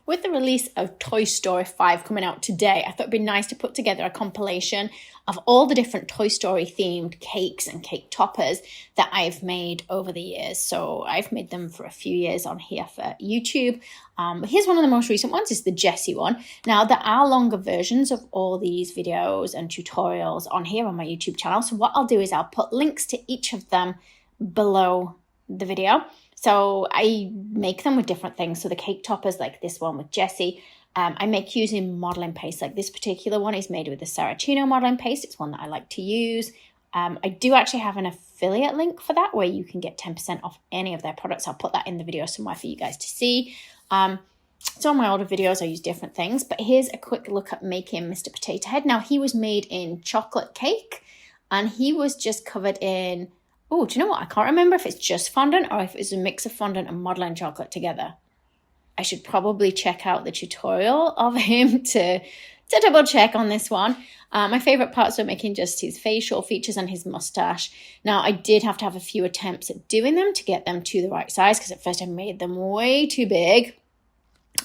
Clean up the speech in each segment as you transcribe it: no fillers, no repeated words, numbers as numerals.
With the release of Toy Story 5 coming out today, I thought it'd be nice to put together a compilation of all the different Toy Story themed cakes and cake toppers that I've made over the years. So I've made them for a few years on here for YouTube. But here's one of the most recent ones, is the Jessie one. Now, there are longer versions of all these videos and tutorials on here on my YouTube channel. So what I'll do is I'll put links to each of them below the video. So I make them with different things. So the cake toppers, like this one with Jessie, I make using modeling paste. Like this particular one is made with the Saracino modeling paste. It's one that I like to use. I do actually have an affiliate link for that where you can get 10% off any of their products. I'll put that in the video somewhere for you guys to see. So on my older videos, I use different things. But here's a quick look at making Mr. Potato Head. Now, he was made in chocolate cake and he was just covered in... Oh, do you know what? I can't remember if it's just fondant or if it's a mix of fondant and modeling chocolate together. I should probably check out the tutorial of him to double check on this one. My favorite parts are making just his facial features and his mustache. Now, I did have to have a few attempts at doing them to get them to the right size because at first I made them way too big.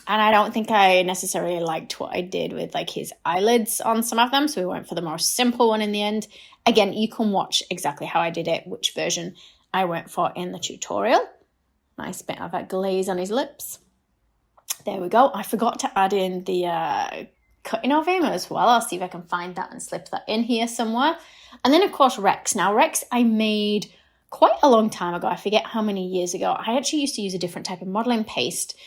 And I don't think I necessarily liked what I did with like his eyelids on some of them. So we went for the more simple one in the end. Again, you can watch exactly how I did it, which version I went for in the tutorial. Nice bit of that glaze on his lips. There we go. I forgot to add in the cutting of him as well. I'll see if I can find that and slip that in here somewhere. And then, of course, Rex. Now, Rex I made quite a long time ago. I forget how many years ago. I actually used to use a different type of modeling paste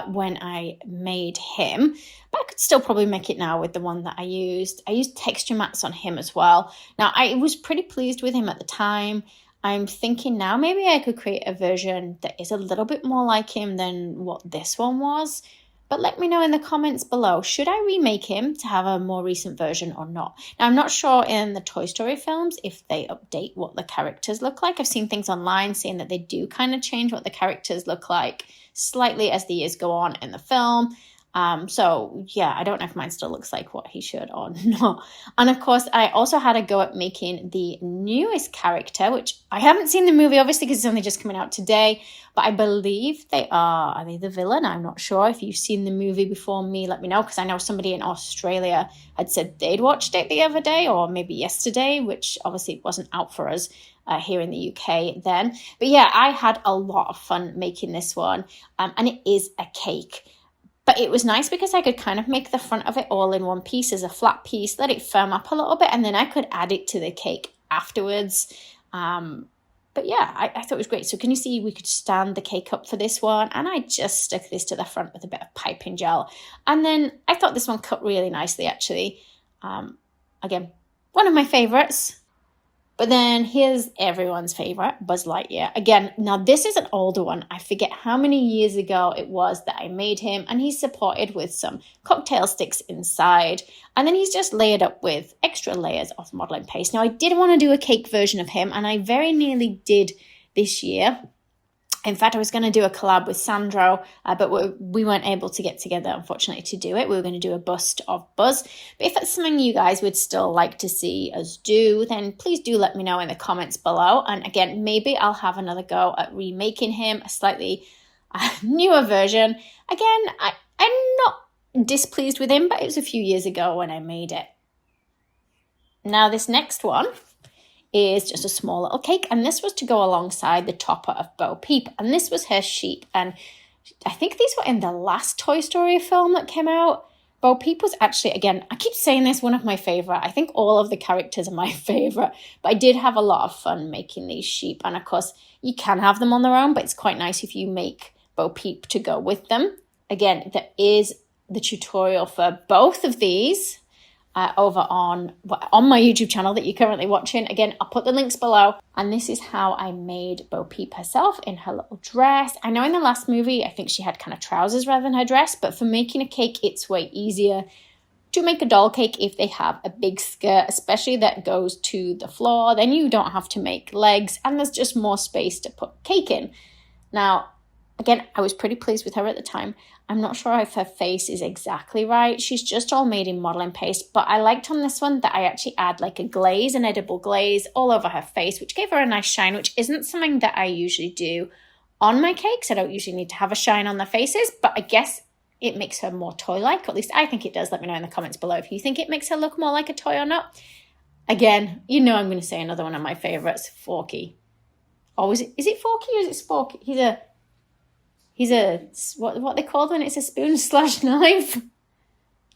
when I made him, but I could still probably make it now with the one that I used. I used texture mats on him as well. Now, I was pretty pleased with him at the time. I'm thinking now maybe I could create a version that is a little bit more like him than what this one was. But let me know in the comments below, should I remake him to have a more recent version or not? Now, I'm not sure in the Toy Story films if they update what the characters look like. I've seen things online saying that they do kind of change what the characters look like slightly as the years go on in the film. So yeah, I don't know if mine still looks like what he should or not. And of course, I also had a go at making the newest character, which I haven't seen the movie, obviously, because it's only just coming out today. But I believe are they the villain? I'm not sure. If you've seen the movie before me, let me know, because I know somebody in Australia had said they'd watched it the other day or maybe yesterday, which obviously wasn't out for us here in the UK then. But yeah, I had a lot of fun making this one, and it is a cake. But it was nice because I could kind of make the front of it all in one piece as a flat piece, let it firm up a little bit, and then I could add it to the cake afterwards. But yeah, I thought it was great. So can you see we could stand the cake up for this one? And I just stuck this to the front with a bit of piping gel. And then I thought this one cut really nicely, actually. Again, one of my favorites. But then here's everyone's favorite, Buzz Lightyear. Again, now this is an older one. I forget how many years ago it was that I made him, and he's supported with some cocktail sticks inside. And then he's just layered up with extra layers of modeling paste. Now, I did want to do a cake version of him, and I very nearly did this year. In fact, I was going to do a collab with Sandro, but we weren't able to get together, unfortunately, to do it. We were going to do a bust of Buzz. But if that's something you guys would still like to see us do, then please do let me know in the comments below. And again, maybe I'll have another go at remaking him, a slightly newer version. Again, I'm not displeased with him, but it was a few years ago when I made it. Now, this next one is just a small little cake, and this was to go alongside the topper of Bo Peep, and this was her sheep. And I think these were in the last Toy Story film that came out. Bo Peep was actually, again, I keep saying this, one of my favorite. I think all of the characters are my favorite, but I did have a lot of fun making these sheep. And of course, you can have them on their own, but it's quite nice if you make Bo Peep to go with them. Again, there is the tutorial for both of these over on my YouTube channel that you're currently watching. Again, I'll put the links below. And this is how I made Bo Peep herself in her little dress. I know in the last movie, I think she had kind of trousers rather than her dress, but for making a cake, it's way easier to make a doll cake if they have a big skirt, especially that goes to the floor. Then you don't have to make legs, and there's just more space to put cake in. Now, again, I was pretty pleased with her at the time. I'm not sure if her face is exactly right. She's just all made in modeling paste, but I liked on this one that I actually add like a glaze, an edible glaze all over her face, which gave her a nice shine, which isn't something that I usually do on my cakes. I don't usually need to have a shine on their faces, but I guess it makes her more toy-like. At least I think it does. Let me know in the comments below if you think it makes her look more like a toy or not. Again, you know I'm going to say another one of my favourites, Forky. Oh, is it Forky or is it Sporky? He's a, what they call when it's a spoon/knife?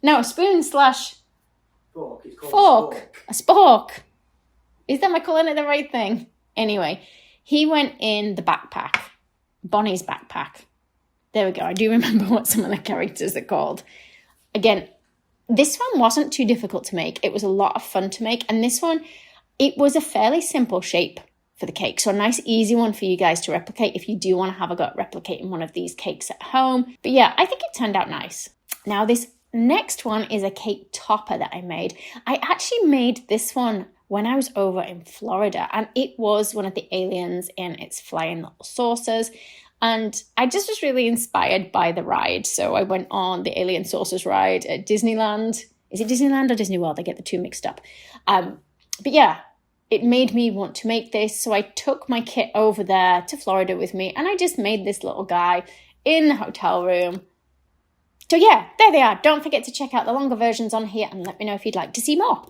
No, spoon/ fork. It's called fork. A spork. Am I calling it the right thing? Anyway, he went in the backpack. Bonnie's backpack. There we go. I do remember what some of the characters are called. Again, this one wasn't too difficult to make. It was a lot of fun to make. And this one, it was a fairly simple shape for the cake. So a nice, easy one for you guys to replicate if you do want to have a go at replicating one of these cakes at home. But yeah, I think it turned out nice. Now, this next one is a cake topper that I made. I actually made this one when I was over in Florida, and it was one of the aliens in its flying little saucers. And I just was really inspired by the ride. So I went on the Alien Saucers ride at Disneyland. Is it Disneyland or Disney World? I get the two mixed up. But yeah, it made me want to make this. So I took my kit over there to Florida with me, and I just made this little guy in the hotel room. So yeah, there they are. Don't forget to check out the longer versions on here and let me know if you'd like to see more.